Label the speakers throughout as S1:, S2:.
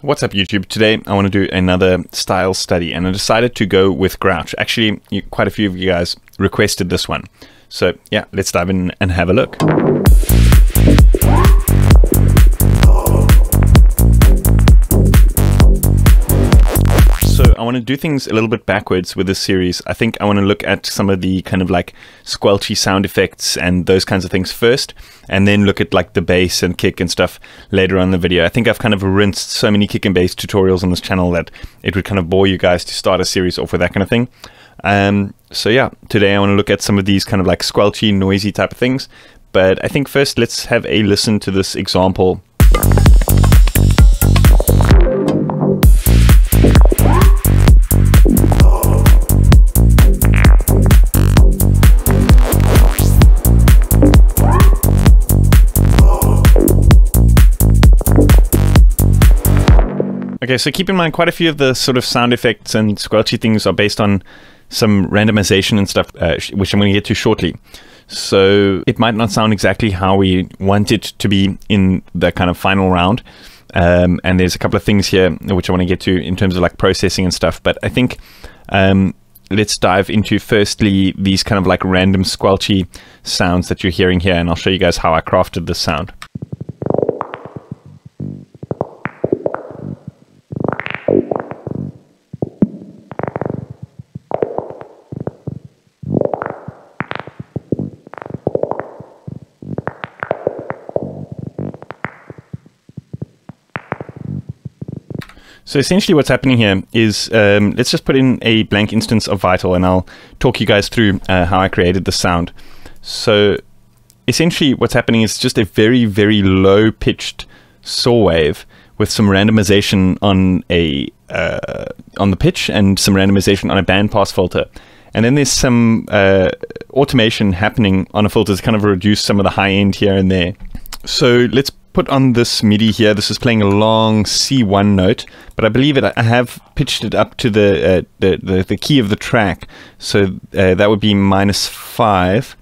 S1: What's up YouTube? Today I want to do another style study and I decided to go with Grouch. Actually, quite a few of you guys requested this one. So yeah, let's dive in and have a look. So I want to do things a little bit backwards with this series. I think I want to look at some of the kind of like squelchy sound effects and those kinds of things first, and then look at like the bass and kick and stuff later on in the video. I think I've kind of rinsed so many kick and bass tutorials on this channel that it would kind of bore you guys to start a series off with that kind of thing. So yeah, today I want to look at some of these kind of like squelchy, noisy type of things. But I think first let's have a listen to this example. Okay, so keep in mind quite a few of the sort of sound effects and squelchy things are based on some randomization and stuff, which I'm going to get to shortly. So it might not sound exactly how we want it to be in the kind of final round. And there's a couple of things here which I want to get to in terms of like processing and stuff. But I think let's dive into firstly these kind of like random squelchy sounds that you're hearing here. And I'll show you guys how I crafted this sound. So essentially what's happening here is, let's just put in a blank instance of Vital and I'll talk you guys through how I created the sound. So essentially what's happening is just a very, very low pitched saw wave with some randomization on on the pitch and some randomization on a bandpass filter. And then there's some automation happening on a filter to kind of reduce some of the high end here and there. So let's put on this MIDI here. This is playing a long C1 note, but I believe I have pitched it up to the key of the track. So that would be -5.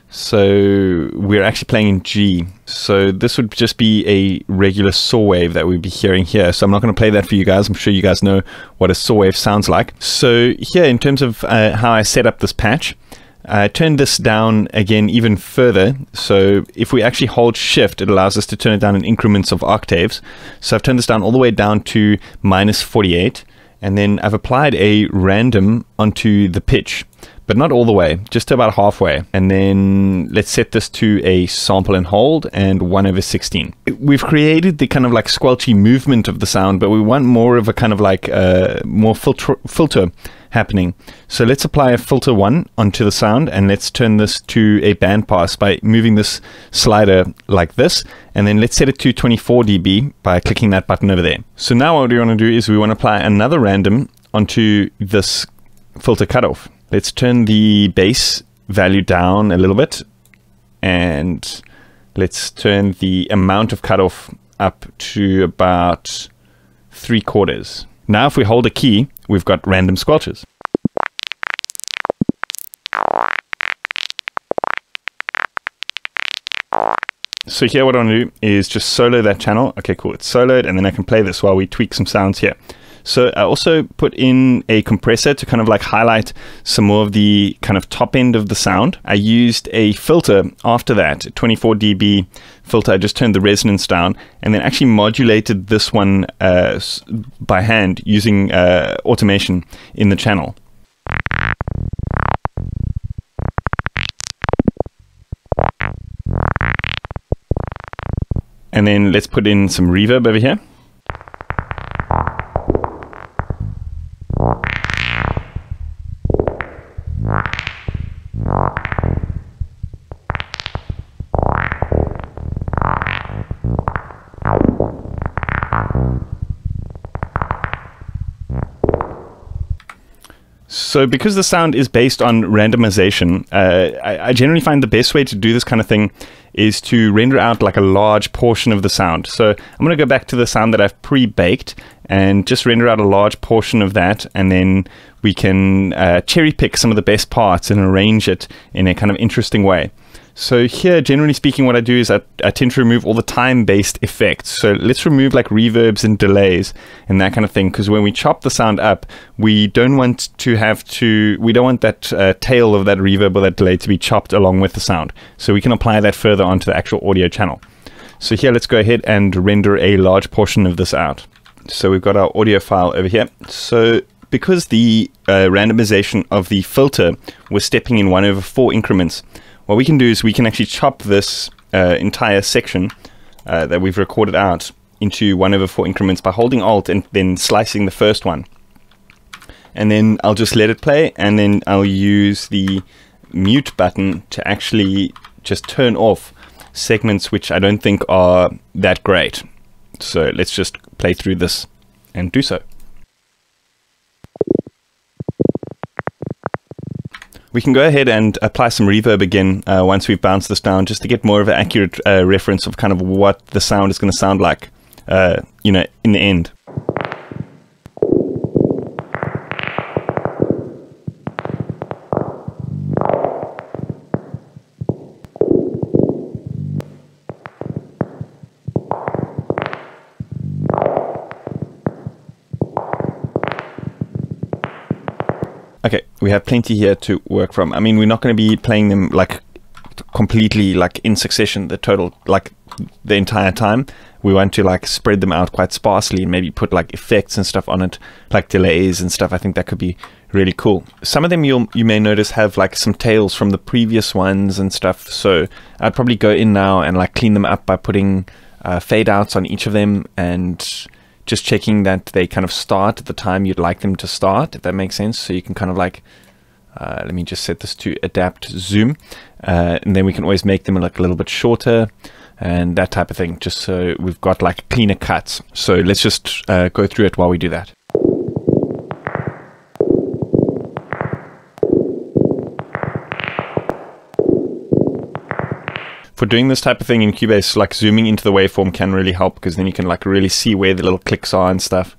S1: So we're actually playing in G. So this would just be a regular saw wave that we'd be hearing here. So I'm not going to play that for you guys. I'm sure you guys know what a saw wave sounds like. So here, in terms of how I set up this patch, I turned this down again even further. So if we actually hold shift, it allows us to turn it down in increments of octaves. So I've turned this down all the way down to -48. And then I've applied a random onto the pitch, but not all the way, just to about halfway. And then let's set this to a sample and hold and 1/16. We've created the kind of like squelchy movement of the sound, but we want more of a kind of like more filter happening. So let's apply a filter 1 onto the sound and let's turn this to a bandpass by moving this slider like this, and then let's set it to 24 dB by clicking that button over there. So now what we want to do is we want to apply another random onto this filter cutoff. Let's turn the bass value down a little bit and let's turn the amount of cutoff up to about 3/4. Now if we hold a key, we've got random squelches. So here what I want to do is just solo that channel. Okay, cool, it's soloed, and then I can play this while we tweak some sounds here. So I also put in a compressor to kind of like highlight some more of the kind of top end of the sound. I used a filter after that, 24 dB filter. I just turned the resonance down and then actually modulated this one by hand using automation in the channel. And then let's put in some reverb over here. So because the sound is based on randomization, I generally find the best way to do this kind of thing is to render out like a large portion of the sound. So I'm going to go back to the sound that I've pre-baked and just render out a large portion of that, and then we can cherry pick some of the best parts and arrange it in a kind of interesting way. So here, generally speaking, what I do is I tend to remove all the time-based effects. So let's remove like reverbs and delays and that kind of thing, because when we chop the sound up, we don't want that tail of that reverb or that delay to be chopped along with the sound. So we can apply that further onto the actual audio channel. So here, let's go ahead and render a large portion of this out. So we've got our audio file over here. So because the randomization of the filter was stepping in 1/4 increments, what we can do is we can actually chop this entire section that we've recorded out into 1/4 increments by holding Alt and then slicing the first one. And then I'll just let it play, and then I'll use the mute button to actually just turn off segments which I don't think are that great. So let's just play through this and do so. We can go ahead and apply some reverb again once we've bounced this down, just to get more of an accurate reference of kind of what the sound is going to sound like, you know, in the end. Okay, we have plenty here to work from. I mean, we're not going to be playing them like completely like in succession, the entire time. We want to like spread them out quite sparsely and maybe put like effects and stuff on it, like delays and stuff. I think that could be really cool. Some of them you may notice have like some tails from the previous ones and stuff. So I'd probably go in now and like clean them up by putting fade outs on each of them and just checking that they kind of start at the time you'd like them to start, if that makes sense. So you can kind of like, let me just set this to adapt zoom, and then we can always make them like a little bit shorter and that type of thing, just so we've got like cleaner cuts. So let's just go through it while we do that. For doing this type of thing in Cubase, like zooming into the waveform can really help, because then you can like really see where the little clicks are and stuff.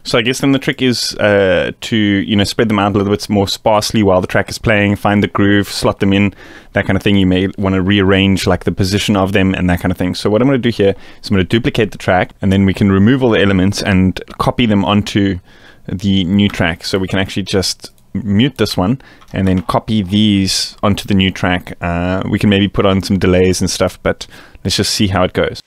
S1: So I guess then the trick is to, you know, spread them out a little bit more sparsely while the track is playing, find the groove, slot them in, that kind of thing. You may want to rearrange like the position of them and that kind of thing. So what I'm going to do here is I'm going to duplicate the track, and then we can remove all the elements and copy them onto the new track. So we can actually just mute this one and then copy these onto the new track. We can maybe put on some delays and stuff, but let's just see how it goes.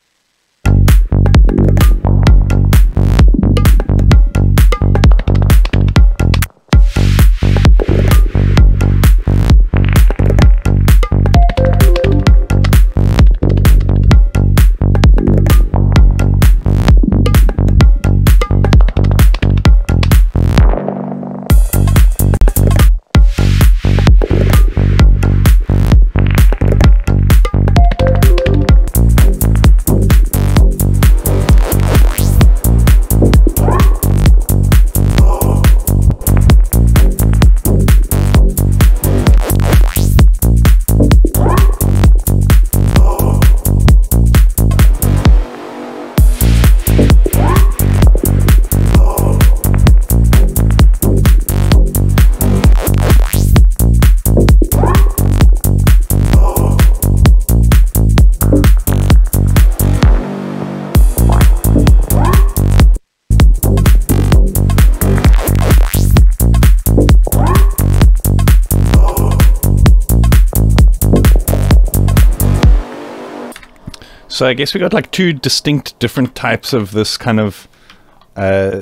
S1: So I guess we got like two distinct different types of this kind of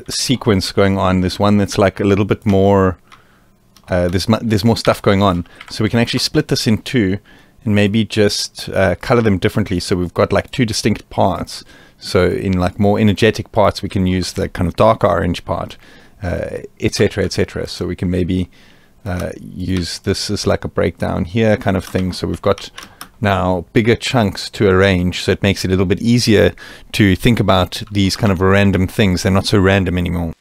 S1: sequence going on. There's one that's like a little bit more, there's more stuff going on. So we can actually split this in two and maybe just color them differently. So we've got like two distinct parts. So in like more energetic parts, we can use the kind of dark orange part, etc., etc. So we can maybe use this as like a breakdown here kind of thing. So we've got now bigger chunks to arrange, so it makes it a little bit easier to think about these kind of random things. They're not so random anymore.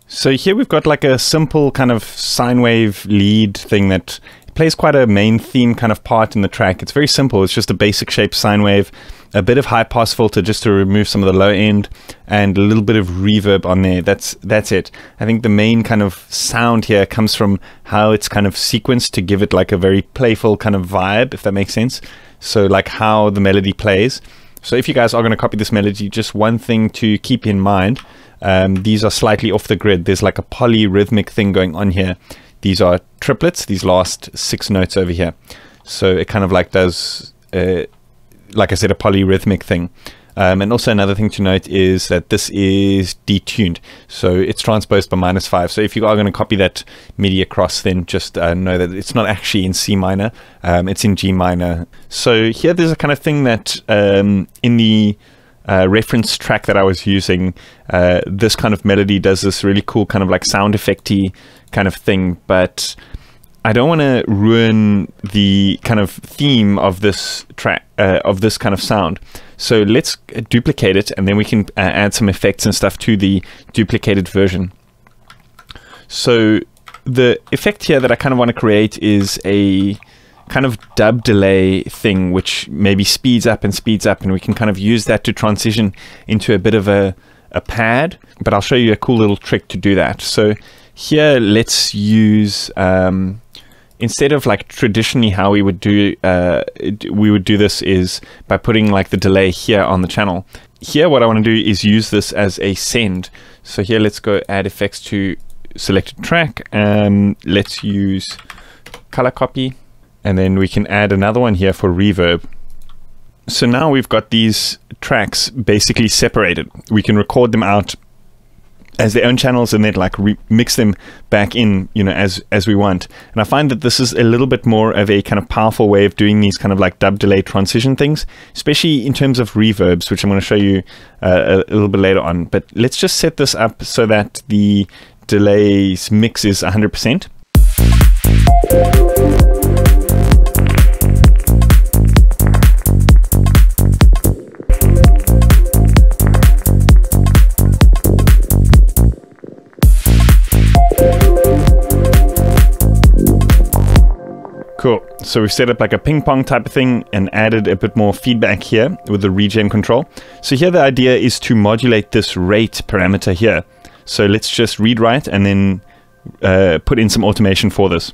S1: So here we've got like a simple kind of sine wave lead thing that plays quite a main theme kind of part in the track. It's very simple. It's just a basic shaped sine wave, a bit of high pass filter just to remove some of the low end, and a little bit of reverb on there. That's it. I think the main kind of sound here comes from how it's kind of sequenced to give it like a very playful kind of vibe, if that makes sense. So like how the melody plays. So if you guys are going to copy this melody, just one thing to keep in mind. These are slightly off the grid. There's like a polyrhythmic thing going on here. These are triplets, these last 6 notes over here. So it kind of like does, like I said, a polyrhythmic thing. And also another thing to note is that this is detuned. So it's transposed by -5. So if you are going to copy that MIDI across, then just know that it's not actually in C minor. It's in G minor. So here there's a kind of thing that in the reference track that I was using, this kind of melody does this really cool kind of like sound effecty kind of thing, but I don't want to ruin the kind of theme of this track, of this kind of sound. So let's duplicate it, and then we can add some effects and stuff to the duplicated version. So the effect here that I kind of want to create is a kind of dub delay thing, which maybe speeds up, and we can kind of use that to transition into a bit of a pad, but I'll show you a cool little trick to do that. So here let's use instead of like traditionally how we would do this is by putting like the delay here on the channel. Here what I want to do is use this as a send. So here let's go add effects to selected track, and let's use color copy. And then we can add another one here for reverb. So now we've got these tracks basically separated. We can record them out as their own channels and then like mix them back in, you know, as we want. And I find that this is a little bit more of a kind of powerful way of doing these kind of like dub delay transition things, especially in terms of reverbs, which I'm going to show you a little bit later on. But let's just set this up so that the delays mix is 100%. Cool. So we've set up like a ping pong type of thing and added a bit more feedback here with the regen control. So here the idea is to modulate this rate parameter here. So let's just read write and then put in some automation for this.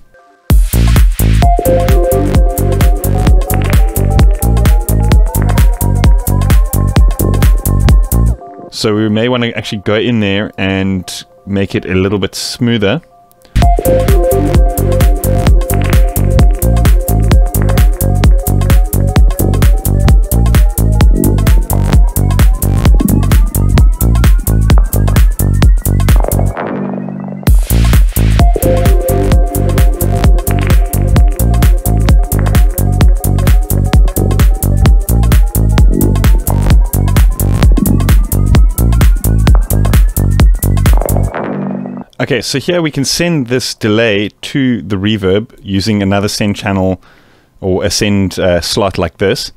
S1: So we may want to actually go in there and make it a little bit smoother. Okay, so here we can send this delay to the reverb using another send channel or a send slot like this.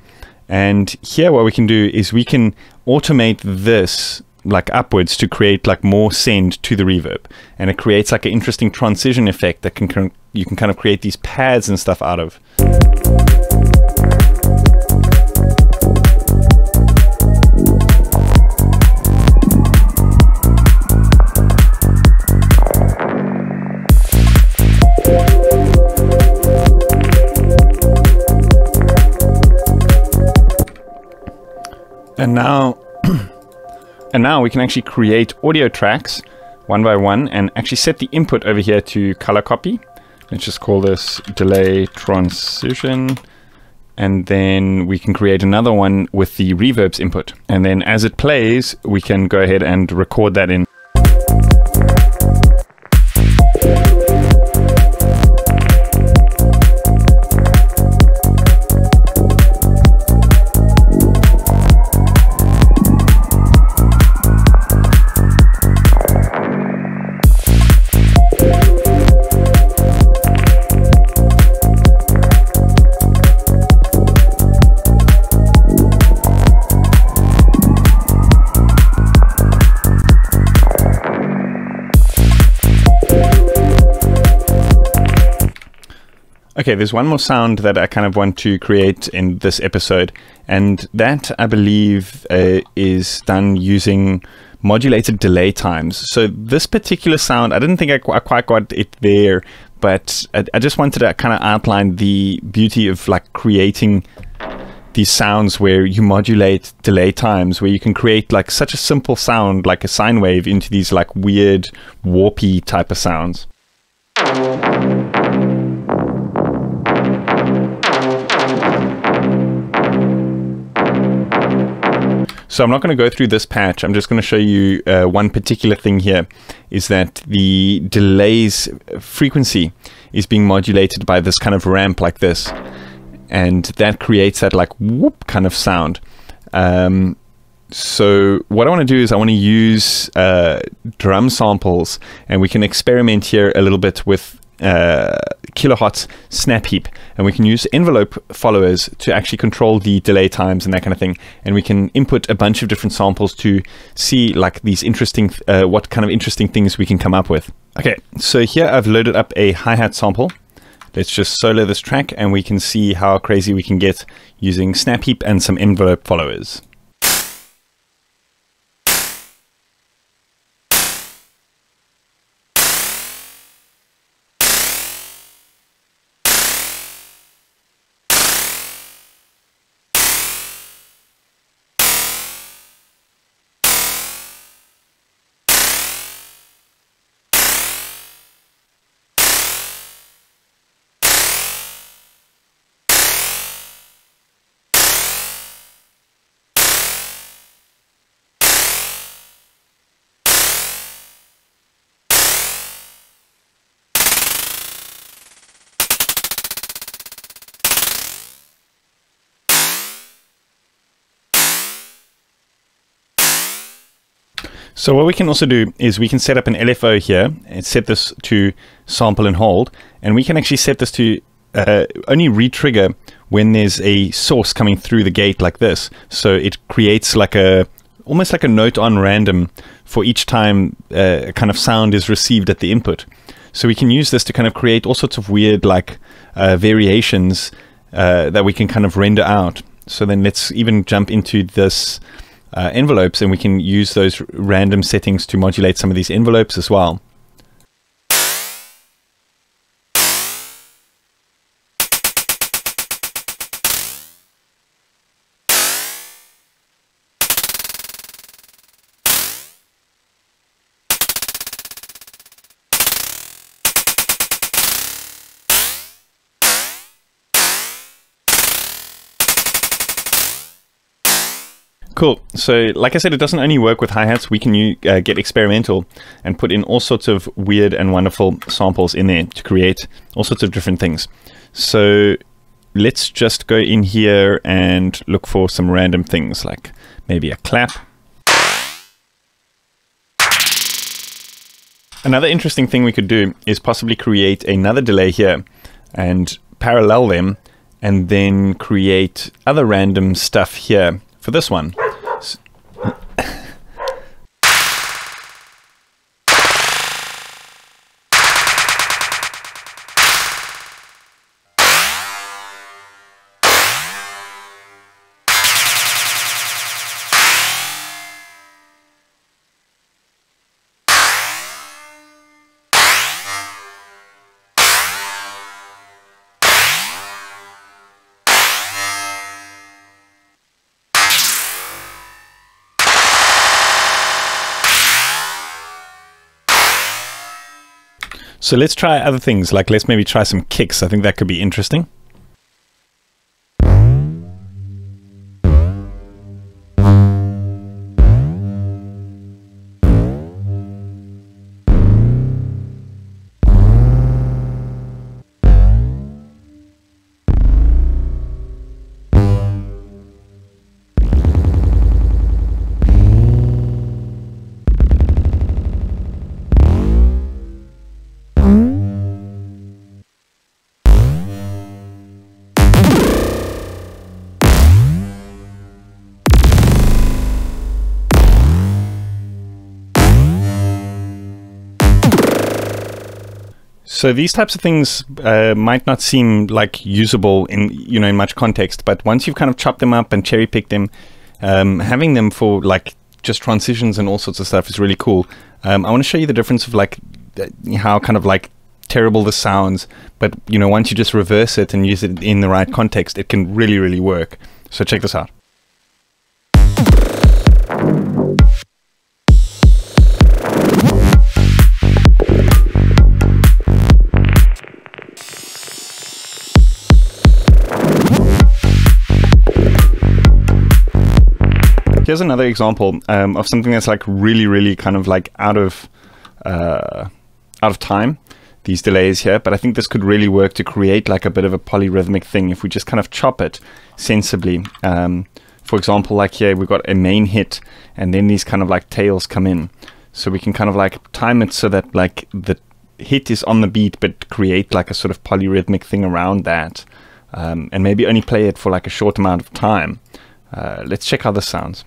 S1: And here what we can do is we can automate this like upwards to create like more send to the reverb. And it creates like an interesting transition effect that you can kind of create these pads and stuff out of. And now we can actually create audio tracks one by one and actually set the input over here to color copy. Let's just call this delay transition. And then we can create another one with the reverbs input. And then as it plays, we can go ahead and record that in. Okay, there's one more sound that I kind of want to create in this episode, and that I believe is done using modulated delay times. So this particular sound, I didn't think I quite got it there, but I just wanted to kind of outline the beauty of like creating these sounds where you modulate delay times, where you can create like such a simple sound like a sine wave into these like weird warpy type of sounds. So I'm not going to go through this patch. I'm just going to show you one particular thing here, is that the delay's frequency is being modulated by this kind of ramp like this. And that creates that like whoop kind of sound. So what I want to do is I want to use drum samples, and we can experiment here a little bit with kilohertz snap heap, and we can use envelope followers to actually control the delay times and that kind of thing, and we can input a bunch of different samples to see like these interesting what kind of interesting things we can come up with. Okay, so here I've loaded up a hi-hat sample. Let's just solo this track and we can see how crazy we can get using snap heap and some envelope followers. So what we can also do is we can set up an LFO here and set this to sample and hold, and we can actually set this to only re-trigger when there's a source coming through the gate like this. So it creates like almost like a note on random for each time a kind of sound is received at the input. So we can use this to kind of create all sorts of weird like variations that we can kind of render out. So then let's even jump into this envelopes, and we can use those random settings to modulate some of these envelopes as well. Cool. So like I said, it doesn't only work with hi-hats. We can get experimental and put in all sorts of weird and wonderful samples in there to create all sorts of different things. So let's just go in here and look for some random things, like maybe a clap. Another interesting thing we could do is possibly create another delay here and parallel them, and then create other random stuff here for this one. So let's try other things, like let's maybe try some kicks. I think that could be interesting. So these types of things might not seem like usable in in much context, but once you've kind of chopped them up and cherry picked them, having them for like just transitions and all sorts of stuff is really cool. I want to show you the difference of like how kind of like terrible this sounds, but once you just reverse it and use it in the right context, it can really, really work. So check this out. Here's another example of something that's like really, really kind of like out of time, these delays here, but I think this could really work to create like a bit of a polyrhythmic thing if we just kind of chop it sensibly. For example, like here we've got a main hit and then these kind of like tails come in. So we can kind of like time it so that like the hit is on the beat but create like a sort of polyrhythmic thing around that, and maybe only play it for like a short amount of time. Let's check how this sounds.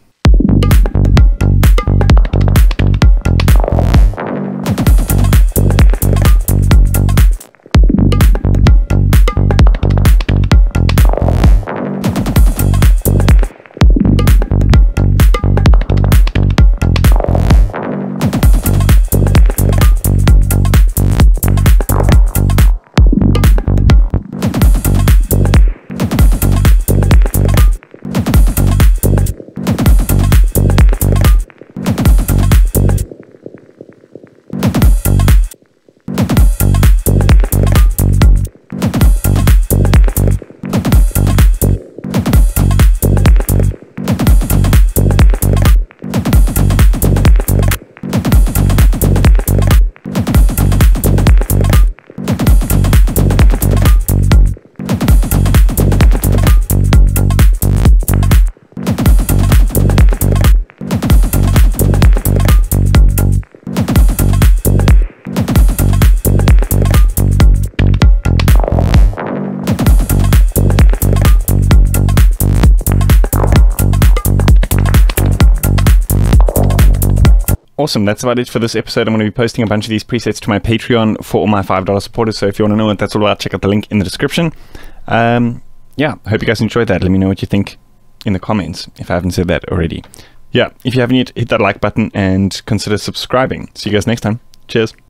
S1: Awesome, that's about it for this episode. I'm going to be posting a bunch of these presets to my Patreon for all my $5 supporters, so if you want to know what that's all about, check out the link in the description. Yeah, I hope you guys enjoyed that. Let me know what you think in the comments, if I haven't said that already. Yeah, if you haven't yet, hit that like button and consider subscribing. See you guys next time. Cheers.